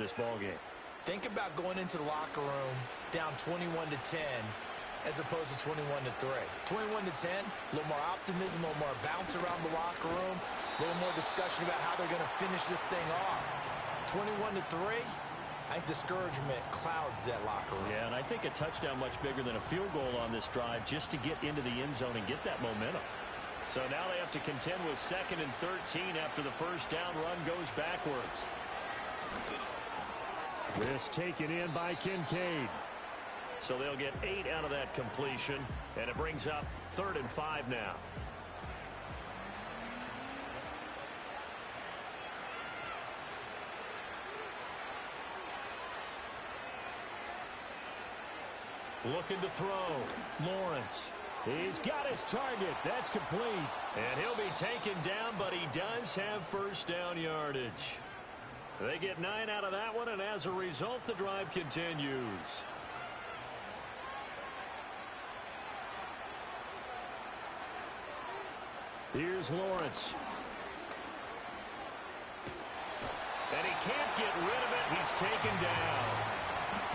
this ballgame. Think about going into the locker room down 21-10 as opposed to 21-3. 21-10, a little more optimism, a little more bounce around the locker room, a little more discussion about how they're going to finish this thing off. 21-3, I think discouragement clouds that locker room. Yeah, and I think a touchdown much bigger than a field goal on this drive just to get into the end zone and get that momentum. So now they have to contend with 2nd and 13 after the first down run goes backwards. This taken in by Kincaid. So they'll get 8 out of that completion, and it brings up 3rd and 5 now. Looking to throw. Lawrence. He's got his target. That's complete. And he'll be taken down, but he does have first down yardage. They get 9 out of that one, and as a result, the drive continues. Here's Lawrence. And he can't get rid of it. He's taken down.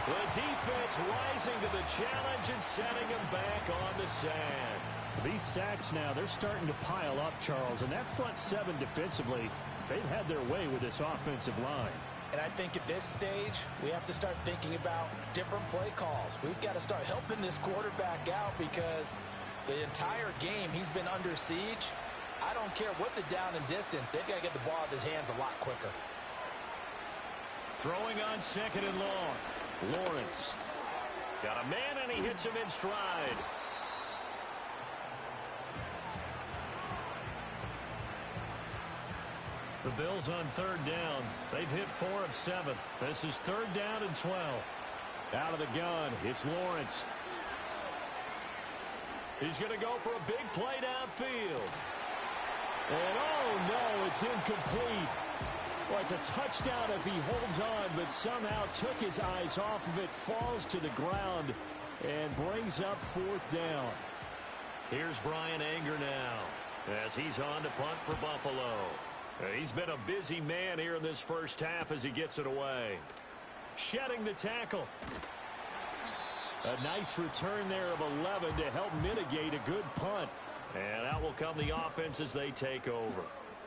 The defense rising to the challenge and setting him back on the sack. These sacks now, they're starting to pile up, Charles. And that front 7 defensively, they've had their way with this offensive line. And I think at this stage, we have to start thinking about different play calls. We've got to start helping this quarterback out because the entire game he's been under siege. I don't care what the down and distance. They've got to get the ball out of his hands a lot quicker. Throwing on 2nd and long. Lawrence. Got a man, and he hits him in stride. The Bills on 3rd down. They've hit 4 of 7. This is 3rd down and 12. Out of the gun, it's Lawrence. He's going to go for a big play downfield. And oh no, it's incomplete. Well, it's a touchdown if he holds on, but somehow took his eyes off of it, falls to the ground, and brings up 4th down. Here's Brian Anger now as he's on to punt for Buffalo. He's been a busy man here in this first half as he gets it away. Shedding the tackle. A nice return there of 11 to help mitigate a good punt. And out will come the offense as they take over.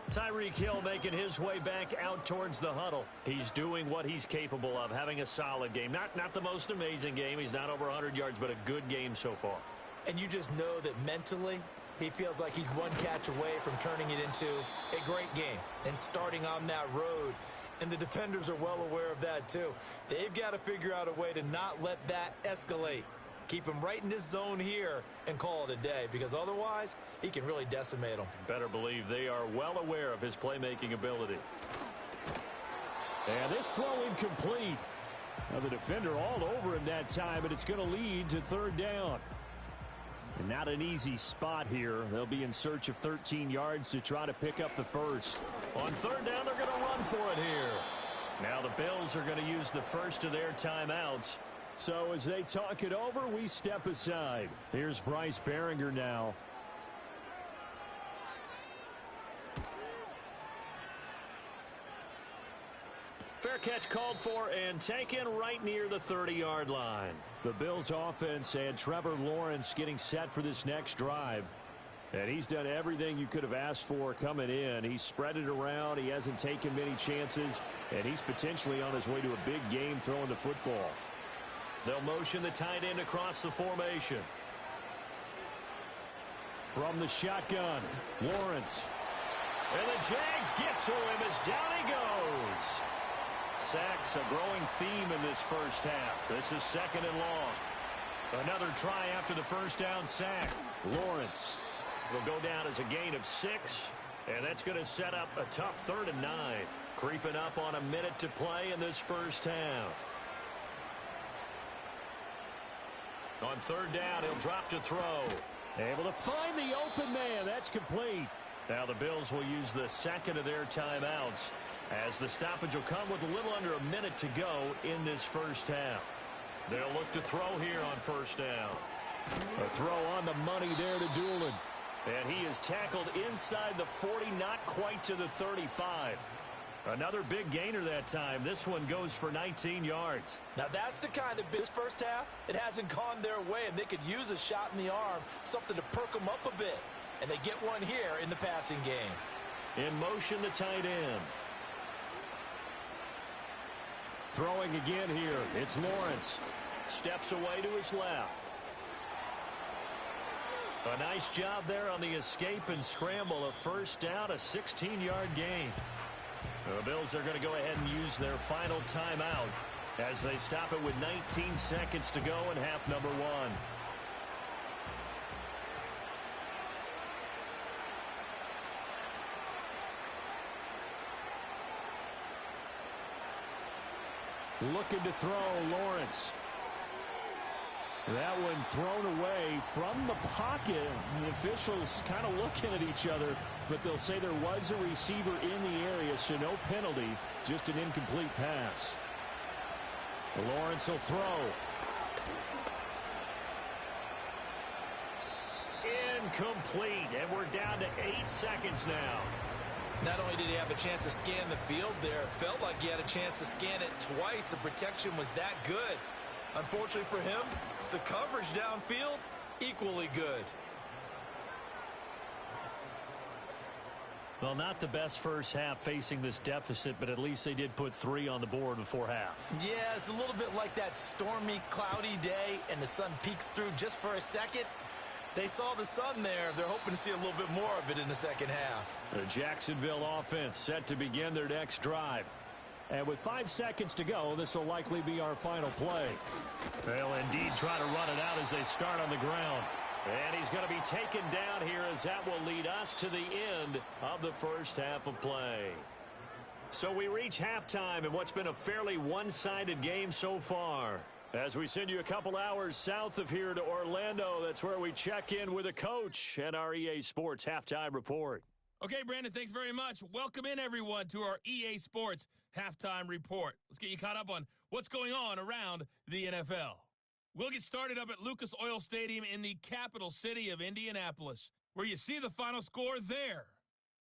Tyreek Hill making his way back out towards the huddle. He's doing what he's capable of, having a solid game. Not the most amazing game. He's not over 100 yards, but a good game so far. And you just know that mentally he feels like he's one catch away from turning it into a great game and starting on that road. And the defenders are well aware of that too. They've got to figure out a way to not let that escalate. Keep him right in this zone here and call it a day, because otherwise he can really decimate them. Better believe they are well aware of his playmaking ability. And this throw incomplete. Now the defender all over him that time, but it's going to lead to 3rd down. And not an easy spot here. They'll be in search of 13 yards to try to pick up the first. On 3rd down, they're going to run for it here. Now the Bills are going to use the first of their timeouts. So as they talk it over, we step aside. Here's Bryce Behringer now. Fair catch called for and taken right near the 30-yard line. The Bills offense and Trevor Lawrence getting set for this next drive. And he's done everything you could have asked for coming in. He's spread it around. He hasn't taken many chances. And he's potentially on his way to a big game throwing the football. They'll motion the tight end across the formation. From the shotgun, Lawrence. And the Jags get to him as down he goes. Sacks, a growing theme in this first half. This is 2nd and long. Another try after the first down sack. Lawrence will go down as a gain of 6. And that's going to set up a tough 3rd and 9. Creeping up on a minute to play in this first half. On 3rd down, he'll drop to throw. Able to find the open man. That's complete. Now the Bills will use the 2nd of their timeouts as the stoppage will come with a little under a minute to go in this first half. They'll look to throw here on 1st down. A throw on the money there to Doolin. And he is tackled inside the 40, not quite to the 35. Another big gainer that time. This one goes for 19 yards. Now that's the kind of this first half, it hasn't gone their way, and they could use a shot in the arm, something to perk them up a bit. And they get one here in the passing game. In motion, the tight end. Throwing again here. It's Lawrence. Steps away to his left. A nice job there on the escape and scramble. A first down, a 16-yard gain. The Bills are going to go ahead and use their final timeout as they stop it with 19 seconds to go in half number one. Looking to throw, Lawrence. That one thrown away from the pocket. The officials kind of looking at each other, but they'll say there was a receiver in the area, so no penalty, just an incomplete pass. Lawrence will throw. Incomplete, and we're down to 8 seconds now. Not only did he have a chance to scan the field there, it felt like he had a chance to scan it twice. The protection was that good. Unfortunately for him, the coverage downfield, equally good. Well, not the best first half facing this deficit, but at least they did put 3 on the board before half. Yeah, it's a little bit like that stormy, cloudy day, and the sun peeks through just for a second. They saw the sun there. They're hoping to see a little bit more of it in the second half. The Jacksonville offense set to begin their next drive. And with 5 seconds to go, this will likely be our final play. They'll indeed try to run it out as they start on the ground. And he's going to be taken down here as that will lead us to the end of the first half of play. So we reach halftime in what's been a fairly one-sided game so far. As we send you a couple hours south of here to Orlando, that's where we check in with a coach and our EA Sports Halftime Report. Okay, Brandon, thanks very much. Welcome in, everyone, to our EA Sports Halftime Report. Let's get you caught up on what's going on around the NFL. We'll get started up at Lucas Oil Stadium in the capital city of Indianapolis, where you see the final score there.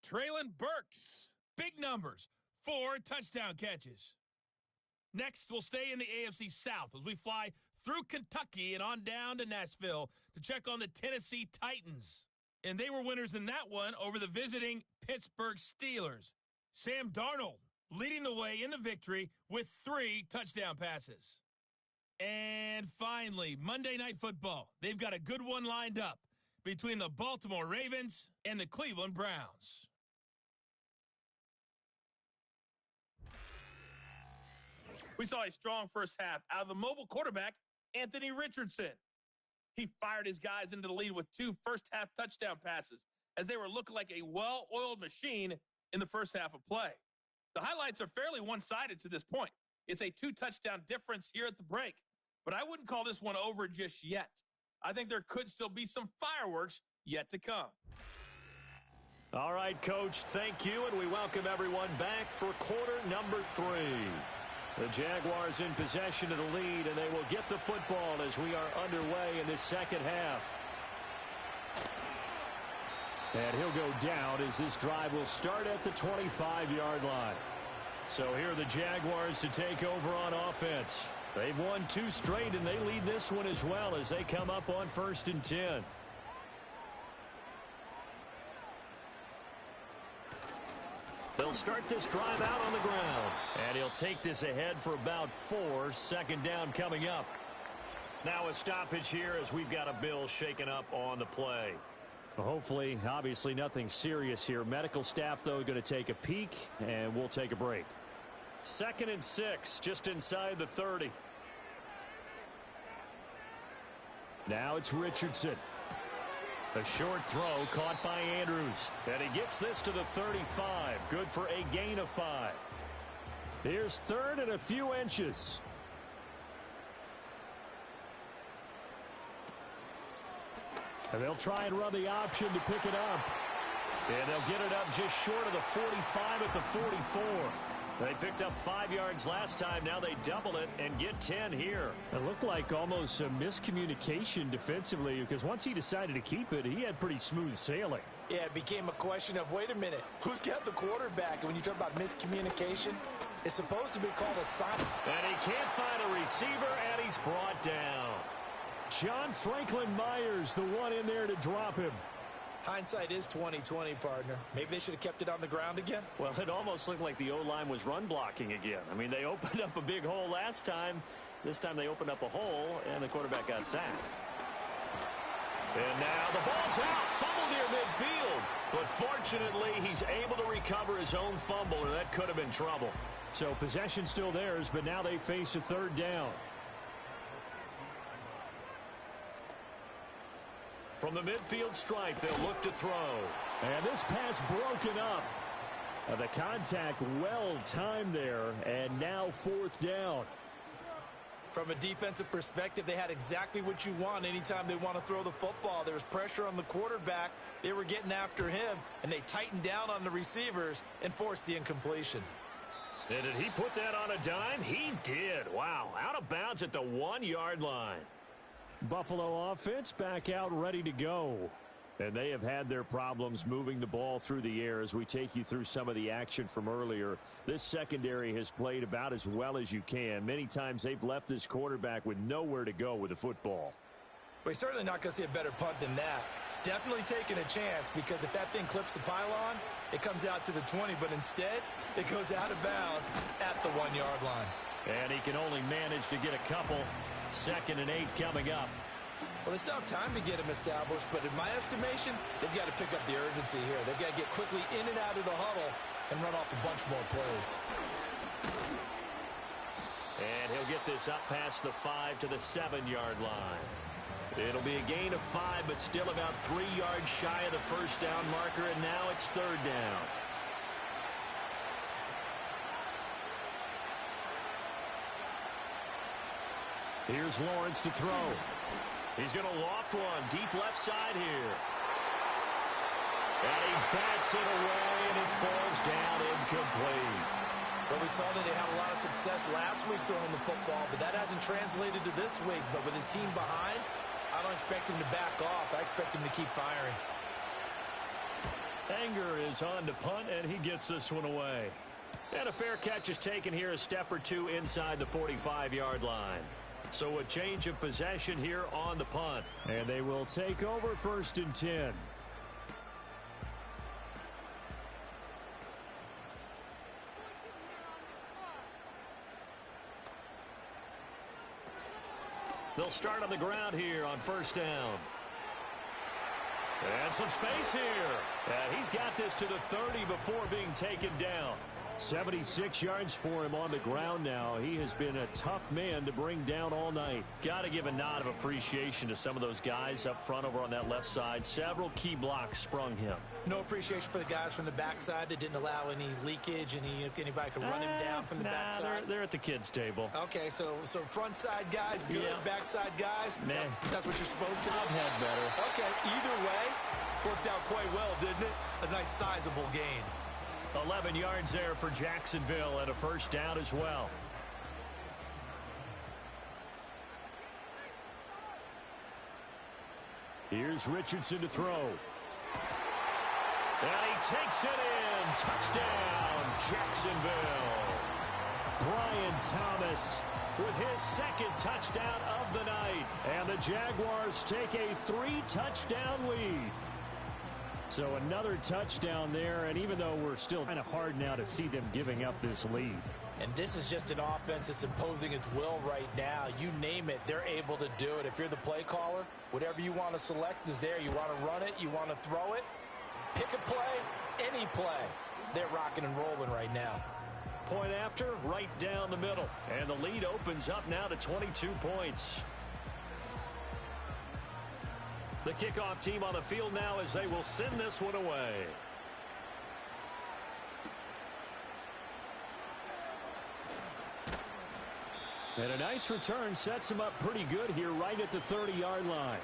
Traylon Burks, big numbers, 4 touchdown catches. Next, we'll stay in the AFC South as we fly through Kentucky and on down to Nashville to check on the Tennessee Titans. And they were winners in that one over the visiting Pittsburgh Steelers. Sam Darnold leading the way in the victory with 3 touchdown passes. And finally, Monday Night Football. They've got a good one lined up between the Baltimore Ravens and the Cleveland Browns. We saw a strong first half out of the mobile quarterback, Anthony Richardson. He fired his guys into the lead with 2 first-half touchdown passes as they were looking like a well-oiled machine in the first half of play. The highlights are fairly one-sided to this point. It's a 2-touchdown difference here at the break, but I wouldn't call this one over just yet. I think there could still be some fireworks yet to come. All right, Coach, thank you, and we welcome everyone back for quarter number 3. The Jaguars in possession of the lead, and they will get the football as we are underway in this second half. And he'll go down as this drive will start at the 25-yard line. So here are the Jaguars to take over on offense. They've won 2 straight, and they lead this one as well as they come up on 1st and 10. They'll start this drive out on the ground. And he'll take this ahead for about 4. Second down coming up. Now a stoppage here as we've got a Bill shaken up on the play. Well, hopefully, obviously nothing serious here. Medical staff, though, going to take a peek, and we'll take a break. 2nd and 6, just inside the 30. Now it's Richardson. A short throw caught by Andrews. And he gets this to the 35. Good for a gain of 5. Here's 3rd and a few inches. And they'll try and run the option to pick it up. And they'll get it up just short of the 45 at the 44. They picked up 5 yards last time. Now they double it and get 10 here. It looked like almost a miscommunication defensively because once he decided to keep it, he had pretty smooth sailing. Yeah, it became a question of, wait a minute, who's got the quarterback? And when you talk about miscommunication, it's supposed to be called a sign. And he can't find a receiver, and he's brought down. John Franklin Myers, the one in there to drop him. Hindsight is 20/20, partner. Maybe they should have kept it on the ground again. Well, it almost looked like the O-line was run blocking again. I mean, they opened up a big hole last time. This time they opened up a hole, and the quarterback got sacked. And now the ball's out. Fumble near midfield. But fortunately, he's able to recover his own fumble, or that could have been trouble. So possession still theirs, but now they face a third down. From the midfield stripe, they'll look to throw. And this pass broken up. The contact well timed there, and now fourth down. From a defensive perspective, they had exactly what you want anytime they want to throw the football. There was pressure on the quarterback. They were getting after him, and they tightened down on the receivers and forced the incompletion. And did he put that on a dime? He did. Wow, out of bounds at the 1-yard line. Buffalo offense back out ready to go. And they have had their problems moving the ball through the air as we take you through some of the action from earlier. This secondary has played about as well as you can. Many times they've left this quarterback with nowhere to go with the football. Well, he's certainly not going to see a better punt than that. Definitely taking a chance, because if that thing clips the pylon, it comes out to the 20, but instead it goes out of bounds at the 1-yard line. And he can only manage to get a couple. 2nd and 8 coming up. Well, they still have time to get him established, but in my estimation, they've got to pick up the urgency here. They've got to get quickly in and out of the huddle and run off a bunch more plays. And he'll get this up past the 5 to the 7-yard line. It'll be a gain of 5, but still about 3 yards shy of the first down marker, and now it's 3rd down. Here's Lawrence to throw. He's going to loft one deep left side here. And he bats it away, and it falls down incomplete. Well, we saw that they had a lot of success last week throwing the football, but that hasn't translated to this week. But with his team behind, I don't expect him to back off. I expect him to keep firing. Anger is on to punt, and he gets this one away. And a fair catch is taken here a step or two inside the 45-yard line. So a change of possession here on the punt. And they will take over 1st and 10. They'll start on the ground here on 1st down. And some space here. And he's got this to the 30 before being taken down. 76 yards for him on the ground now. He has been a tough man to bring down all night. Got to give a nod of appreciation to some of those guys up front over on that left side. Several key blocks sprung him. No appreciation for the guys from the backside that didn't allow any leakage, anybody could run him down from the backside. They're at the kids' table. Okay, so front side guys good, Yeah. backside guys, Nah. That's what you're supposed to do? I've had better. Okay, either way, worked out quite well, didn't it? A nice sizable gain. 11 yards there for Jacksonville and a 1st down as well. Here's Richardson to throw. And he takes it in. Touchdown, Jacksonville. Brian Thomas With his 2nd touchdown of the night. And the Jaguars take a 3-touchdown lead. So another touchdown there, and even though we're still kind of hard now to see them giving up this lead. And this is just an offense that's imposing its will right now. You name it, they're able to do it. If you're the play caller, whatever you want to select is there. You want to run it, you want to throw it, pick a play, any play. They're rocking and rolling right now. Point after, right down the middle. And the lead opens up now to 22 points. The kickoff team on the field now as they will send this one away. And a nice return sets him up pretty good here right at the 30-yard line.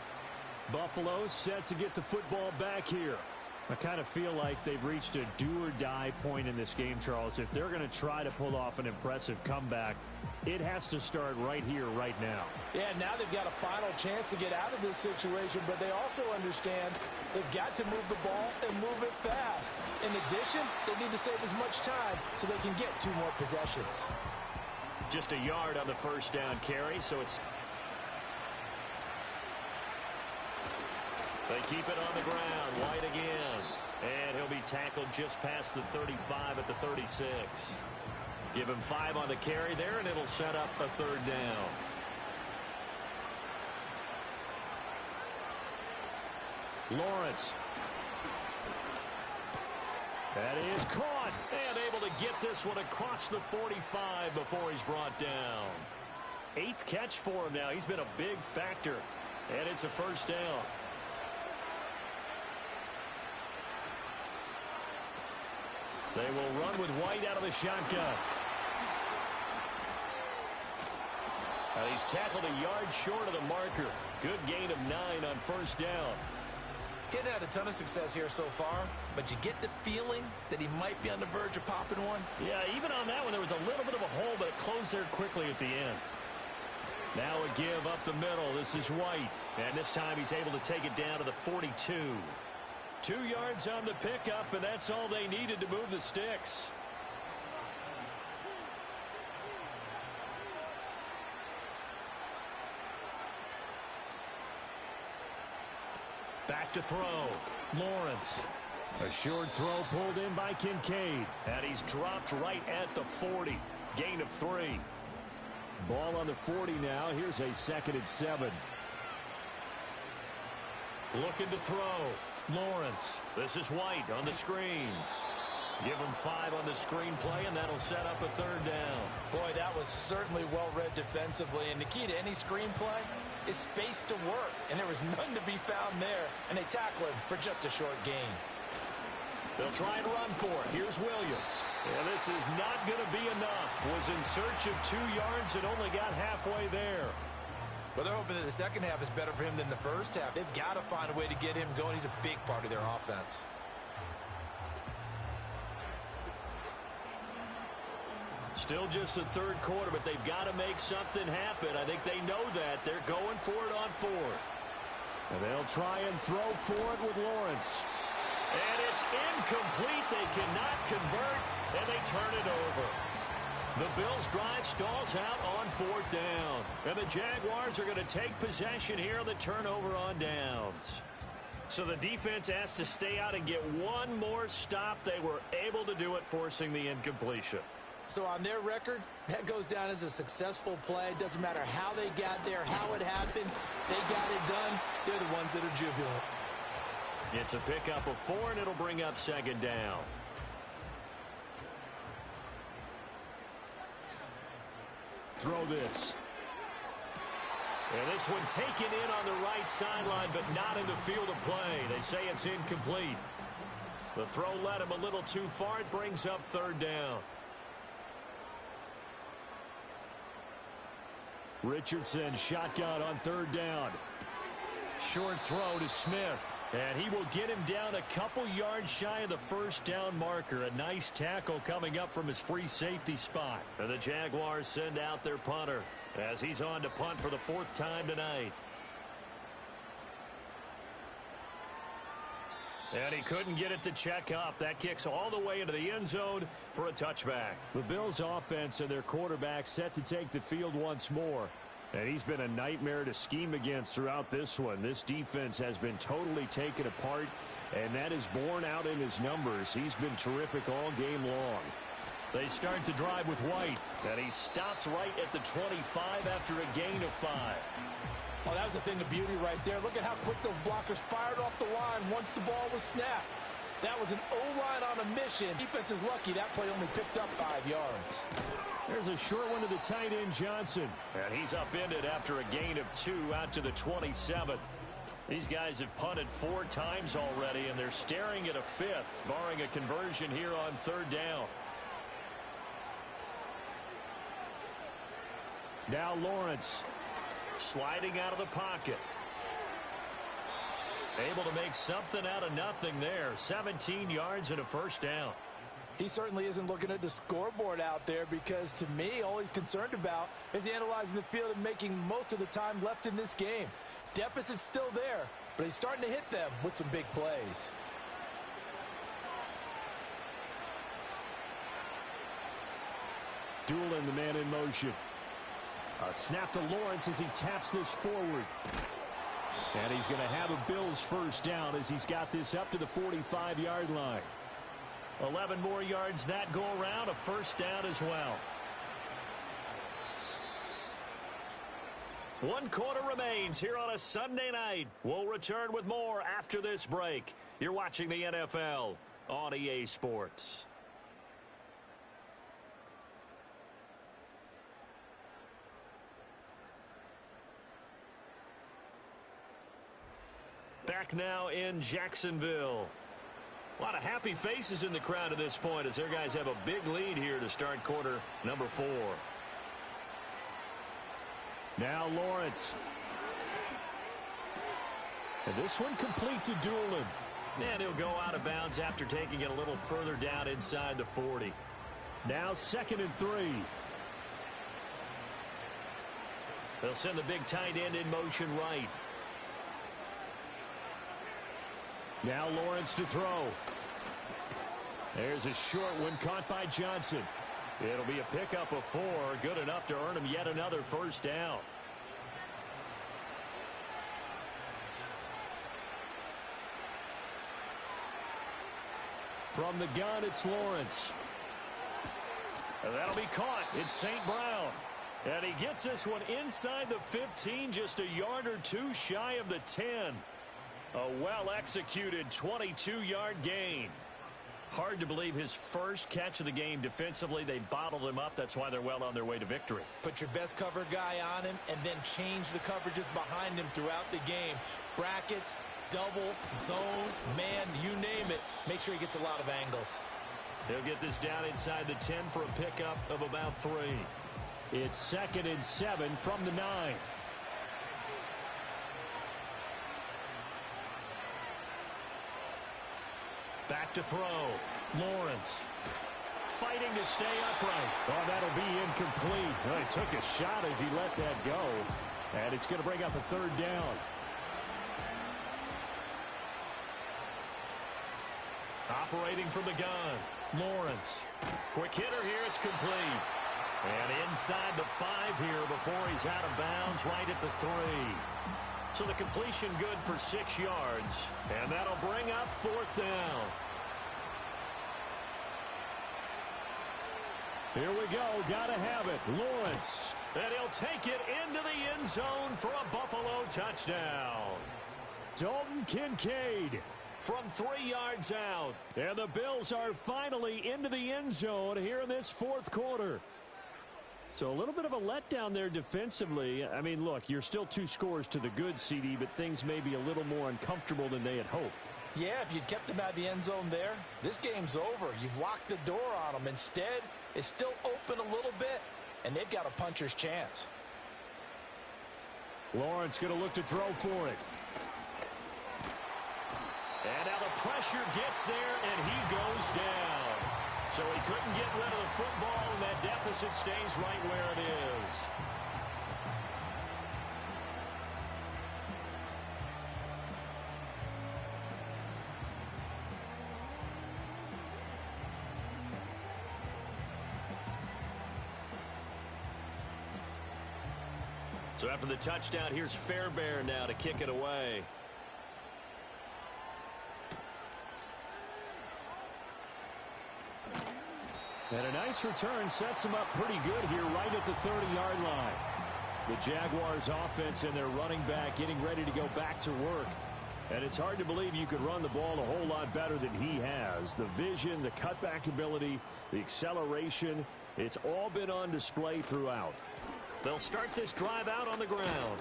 Buffalo set to get the football back here. I kind of feel like they've reached a do-or-die point in this game, Charles. If they're going to try to pull off an impressive comeback, it has to start right here, right now. Yeah, now they've got a final chance to get out of this situation, but they also understand they've got to move the ball and move it fast. In addition, they need to save as much time so they can get 2 more possessions. Just a yard on the first down carry, so it's... They keep it on the ground. White again. And he'll be tackled just past the 35 at the 36. Give him 5 on the carry there, and it'll set up a 3rd down. Lawrence. That is caught. And able to get this one across the 45 before he's brought down. 8th catch for him now. He's been a big factor. And it's a 1st down. They will run with White out of the shotgun. And he's tackled a yard short of the marker. Good gain of 9 on 1st down. Getting had a ton of success here so far, but you get the feeling that he might be on the verge of popping one. Yeah, even on that one, there was a little bit of a hole, but it closed there quickly at the end. Now a give up the middle. This is White. And this time he's able to take it down to the 42. 2 yards on the pickup, and that's all they needed to move the sticks. Back to throw. Lawrence. A short throw pulled in by Kincaid. And he's dropped right at the 40. Gain of 3. Ball on the 40 now. Here's a 2nd and 7. Looking to throw. Lawrence. This is White on the screen. Give him 5 on the screenplay, and that'll set up a 3rd down. Boy, that was certainly well read defensively, and the key to any screenplay is space to work, and there was none to be found there, and they tackle him for just a short gain. They'll try and run for it. Here's Williams. And this is not going to be enough. Was in search of 2 yards and only got halfway there. Well, they're hoping that the second half is better for him than the first half. They've got to find a way to get him going. He's a big part of their offense. Still just the 3rd quarter, but they've got to make something happen. I think they know that. They're going for it on 4th. And they'll try and throw for it with Lawrence. And it's incomplete. They cannot convert, and they turn it over. The Bills' drive stalls out on 4th down. And the Jaguars are going to take possession here on the turnover on downs. So the defense has to stay out and get one more stop. They were able to do it, forcing the incompletion. So on their record, that goes down as a successful play. Doesn't matter how they got there, how it happened. They got it done. They're the ones that are jubilant. It's a pickup of 4, and it'll bring up 2nd down. Throw this. And this one taken in on the right sideline, but not in the field of play. They say it's incomplete. The throw led him a little too far. It brings up 3rd down. Richardson shotgun on 3rd down. Short throw to Smith. And he will get him down a couple yards shy of the 1st down marker. A nice tackle coming up from his free safety spot. And the Jaguars send out their punter as he's on to punt for the 4th time tonight. And he couldn't get it to check up. That kicks all the way into the end zone for a touchback. The Bills' offense and their quarterback set to take the field once more. And he's been a nightmare to scheme against throughout this one. This defense has been totally taken apart, and that is borne out in his numbers. He's been terrific all game long. They start to drive with White, and he stopped right at the 25 after a gain of 5. Oh, that was a thing of beauty right there. Look at how quick those blockers fired off the line once the ball was snapped. That was an O-line on a mission. Defense is lucky that play only picked up 5 yards. There's a short one to the tight end, Johnson. And he's upended after a gain of 2 out to the 27. These guys have punted 4 times already, and they're staring at a 5th, barring a conversion here on 3rd down. Now Lawrence. Sliding out of the pocket. Able to make something out of nothing there. 17 yards and a first down. He certainly isn't looking at the scoreboard out there because, to me, all he's concerned about is analyzing the field and making most of the time left in this game. Deficit's still there, but he's starting to hit them with some big plays. Doolin, the man in motion. A snap to Lawrence as he taps this forward. And he's going to have a Bills first down as he's got this up to the 45-yard line. 11 more yards that go around, a first down as well. 1 quarter remains here on a Sunday night. We'll return with more after this break. You're watching the NFL on EA Sports. Back now in Jacksonville. A lot of happy faces in the crowd at this point as their guys have a big lead here to start quarter number 4. Now Lawrence. And this one complete to Doolin. And he'll go out of bounds after taking it a little further down inside the 40. Now 2nd and 3. They'll send the big tight end in motion right. Now Lawrence to throw. There's a short one caught by Johnson. It'll be a pickup of 4, good enough to earn him yet another first down. From the gun, it's Lawrence. And that'll be caught. It's St. Brown. And he gets this one inside the 15, just a yard or 2 shy of the 10. A well-executed 22-yard gain. Hard to believe his first catch of the game defensively. They bottled him up. That's why they're well on their way to victory. Put your best cover guy on him and then change the coverages behind him throughout the game. Brackets, double, zone, man, you name it. Make sure he gets a lot of angles. He'll get this down inside the 10 for a pickup of about 3. It's 2nd and 7 from the 9. Back to throw. Lawrence fighting to stay upright. Oh, that'll be incomplete. Well, he took a shot as he let that go. And it's going to bring up a 3rd down. Operating from the gun. Lawrence. Quick hitter here. It's complete. And inside the 5 here before he's out of bounds right at the 3. So the completion good for 6 yards. And that'll bring up 4th down. Here we go. Gotta have it. Lawrence. And he'll take it into the end zone for a Buffalo touchdown. Dalton Kincaid. From 3 yards out. And the Bills are finally into the end zone here in this 4th quarter. So a little bit of a letdown there defensively. I mean, look, you're still 2 scores to the good, CD, but things may be a little more uncomfortable than they had hoped. Yeah, if you'd kept him out of the end zone there, this game's over. You've locked the door on him. Instead, it's still open a little bit, and they've got a puncher's chance. Lawrence going to look to throw for it. And now the pressure gets there, and he goes down. So he couldn't get rid of the football, and that deficit stays right where it is. So after the touchdown, here's Fairbairn now to kick it away. And a nice return sets him up pretty good here right at the 30-yard line. The Jaguars offense and their running back getting ready to go back to work. And it's hard to believe you could run the ball a whole lot better than he has. The vision, the cutback ability, the acceleration, it's all been on display throughout. They'll start this drive out on the ground.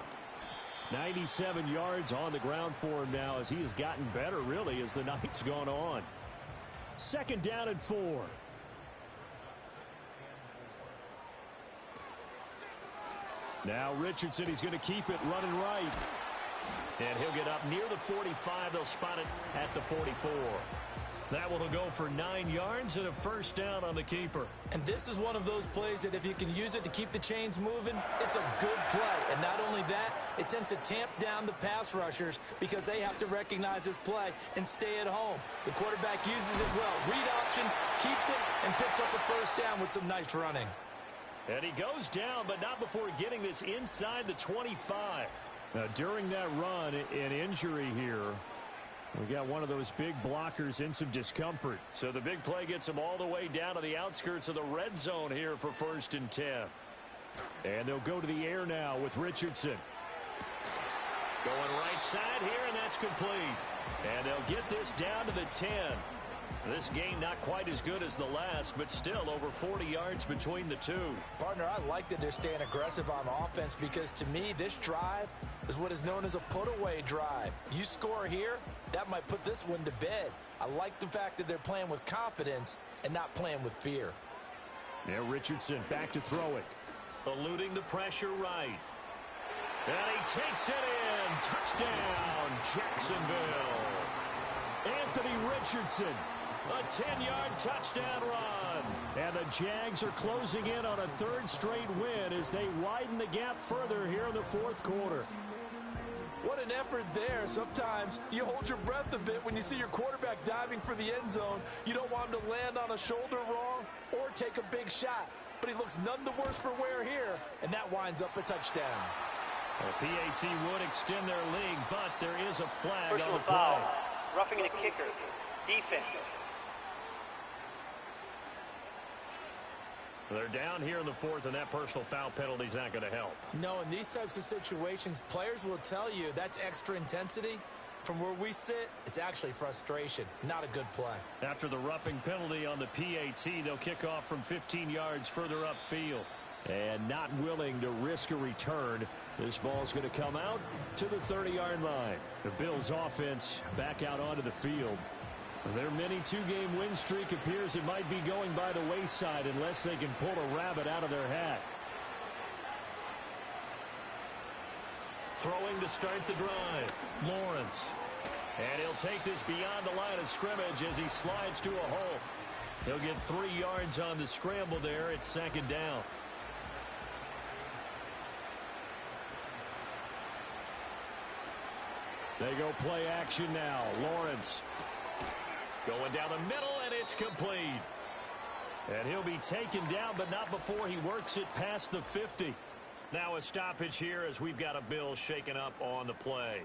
97 yards on the ground for him now as he has gotten better really as the night's gone on. 2nd down and 4. Now Richardson, he's going to keep it running right. And he'll get up near the 45. They'll spot it at the 44. That one will go for 9 yards and a first down on the keeper. And this is one of those plays that if you can use it to keep the chains moving, it's a good play. And not only that, it tends to tamp down the pass rushers because they have to recognize this play and stay at home. The quarterback uses it well. Read option, keeps it, and picks up a first down with some nice running. And he goes down, but not before getting this inside the 25. Now, during that run, an injury here. We got one of those big blockers in some discomfort. So the big play gets him all the way down to the outskirts of the red zone here for 1st and 10. And they'll go to the air now with Richardson. Going right side here, and that's complete. And they'll get this down to the 10. This game not quite as good as the last, but still over 40 yards between the two. Partner, I like that they're staying aggressive on offense because to me, this drive is what is known as a put-away drive. You score here, that might put this one to bed. I like the fact that they're playing with confidence and not playing with fear. Now Richardson back to throw it. Eluding the pressure right. And he takes it in. Touchdown, Jacksonville. Anthony Richardson. A 10-yard touchdown run. And the Jags are closing in on a 3rd straight win as they widen the gap further here in the 4th quarter. What an effort there. Sometimes you hold your breath a bit when you see your quarterback diving for the end zone. You don't want him to land on a shoulder wrong or take a big shot. But he looks none the worse for wear here, and that winds up a touchdown. Well, PAT would extend their lead, but there is a flag Personal on the play. foul. Roughing a kicker. Defense. They're down here in the 4th, and that personal foul penalty is not going to help. No, in these types of situations, players will tell you that's extra intensity. From where we sit, it's actually frustration, not a good play. After the roughing penalty on the PAT, they'll kick off from 15 yards further upfield. And not willing to risk a return. This ball's going to come out to the 30-yard line. The Bills' offense back out onto the field. Their mini 2-game win streak appears it might be going by the wayside unless they can pull a rabbit out of their hat. Throwing to start the drive, Lawrence. And he'll take this beyond the line of scrimmage as he slides to a hole. He'll get 3 yards on the scramble there. It's 2nd down. They go play action now. Lawrence. Going down the middle, and it's complete. And he'll be taken down, but not before he works it past the 50. Now a stoppage here as we've got a Bill shaken up on the play.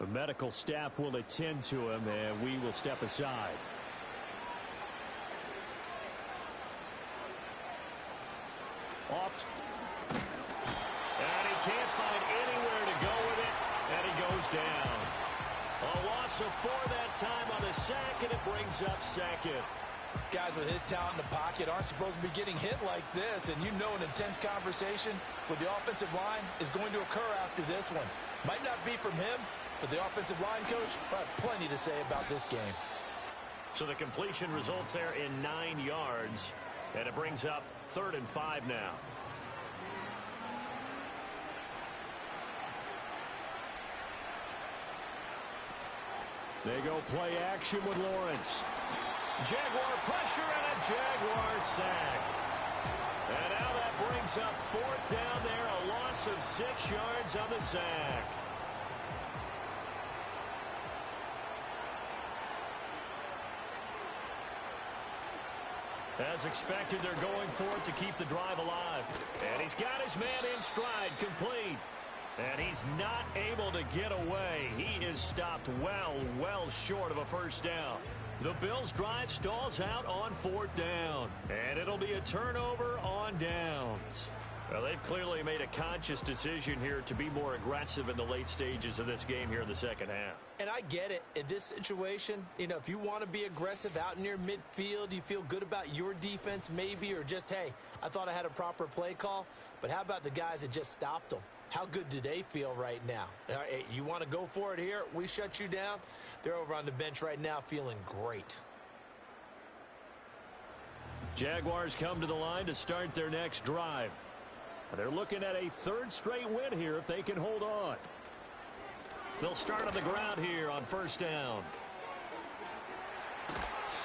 The medical staff will attend to him, and we will step aside. Off. And he can't find anywhere to go with it, and he goes down. A loss of 4 that time on the sack, and it brings up 2nd. Guys with his talent in the pocket aren't supposed to be getting hit like this, and you know an intense conversation with the offensive line is going to occur after this one. Might not be from him, but the offensive line coach will have plenty to say about this game. So the completion results there in 9 yards, and it brings up 3rd and 5 now. They go play action with Lawrence. Jaguar pressure and a Jaguar sack. And now that brings up 4th down there, a loss of 6 yards on the sack. As expected, they're going for it to keep the drive alive. And he's got his man in stride, complete. And he's not able to get away. He is stopped well short of a first down. The Bills' drive stalls out on 4th down. And it'll be a turnover on downs. Well, they've clearly made a conscious decision here to be more aggressive in the late stages of this game here in the 2nd half. And I get it. In this situation, you know, if you want to be aggressive out near midfield, you feel good about your defense maybe, or just, hey, I thought I had a proper play call. But how about the guys that just stopped them? How good do they feel right now? Hey, you want to go for it here? We shut you down. They're over on the bench right now feeling great. Jaguars come to the line to start their next drive. They're looking at a 3rd straight win here if they can hold on. They'll start on the ground here on first down.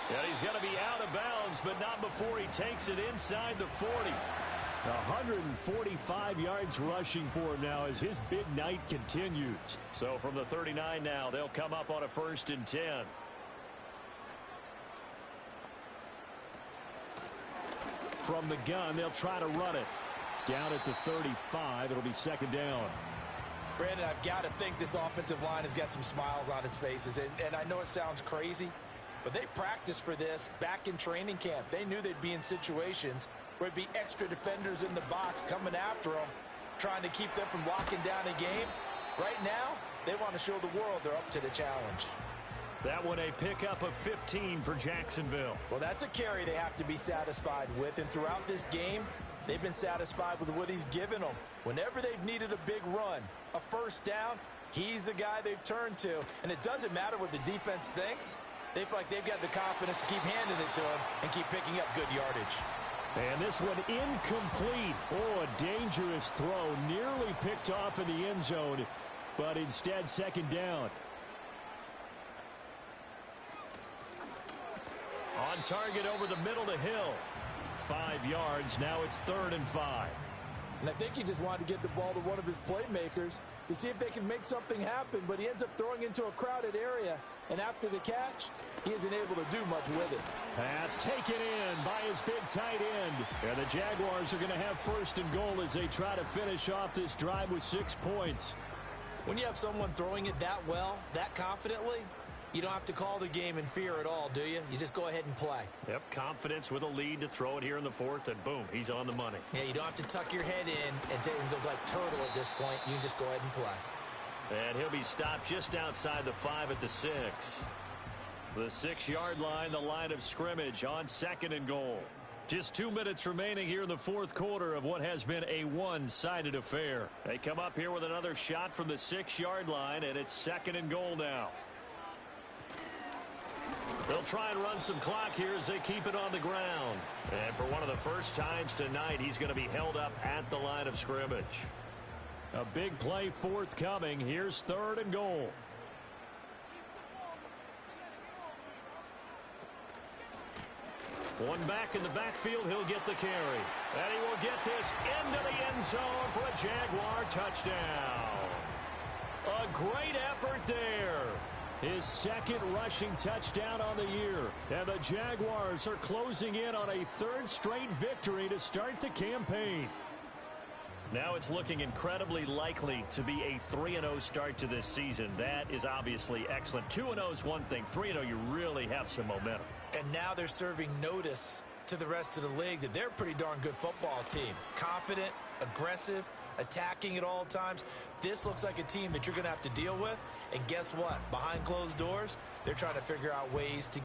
And he's going to be out of bounds, but not before he takes it inside the 40. 145 yards rushing for him now as his big night continues. So from the 39 now, they'll come up on a 1st and 10. From the gun, they'll try to run it. Down at the 35, it'll be 2nd down. Brandon, I've got to think this offensive line has got some smiles on its faces. And I know it sounds crazy, but they practiced for this back in training camp. They knew they'd be in situations where it'd be extra defenders in the box coming after them, trying to keep them from locking down a game. Right now, they want to show the world they're up to the challenge. That one a pickup of 15 for Jacksonville. Well, that's a carry they have to be satisfied with. And throughout this game, they've been satisfied with what he's given them. Whenever they've needed a big run, a first down, he's the guy they've turned to. And it doesn't matter what the defense thinks. They feel like they've got the confidence to keep handing it to him and keep picking up good yardage. And this one incomplete. Oh, a dangerous throw. Nearly picked off in the end zone, but instead 2nd down. On target over the middle to Hill. 5 yards. Now it's 3rd and 5. And I think he just wanted to get the ball to one of his playmakers to see if they can make something happen, but he ends up throwing into a crowded area. And after the catch, he isn't able to do much with it. Pass taken in by his big tight end. And the Jaguars are going to have 1st and goal as they try to finish off this drive with 6 points. When you have someone throwing it that well, that confidently, you don't have to call the game in fear at all, do you? You just go ahead and play. Yep, confidence with a lead to throw it here in the 4th, and boom, he's on the money. Yeah, you don't have to tuck your head in and look like turtle at this point. You can just go ahead and play. And he'll be stopped just outside the 5 at the 6. The 6-yard line, the line of scrimmage on 2nd and goal. Just 2 minutes remaining here in the 4th quarter of what has been a one-sided affair. They come up here with another shot from the 6-yard line, and it's 2nd and goal now. They'll try and run some clock here as they keep it on the ground. And for one of the first times tonight, he's going to be held up at the line of scrimmage. A big play forthcoming. Here's 3rd and goal. One back in the backfield, he'll get the carry. And he will get this into the end zone for a Jaguar touchdown. A great effort there. His 2nd rushing touchdown on the year. And the Jaguars are closing in on a 3rd straight victory to start the campaign. Now it's looking incredibly likely to be a 3-0 start to this season. That is obviously excellent. 2-0 is one thing. 3-0, you really have some momentum. And now they're serving notice to the rest of the league that they're a pretty darn good football team. Confident, aggressive, attacking at all times. This looks like a team that you're going to have to deal with. And guess what? Behind closed doors, they're trying to figure out ways to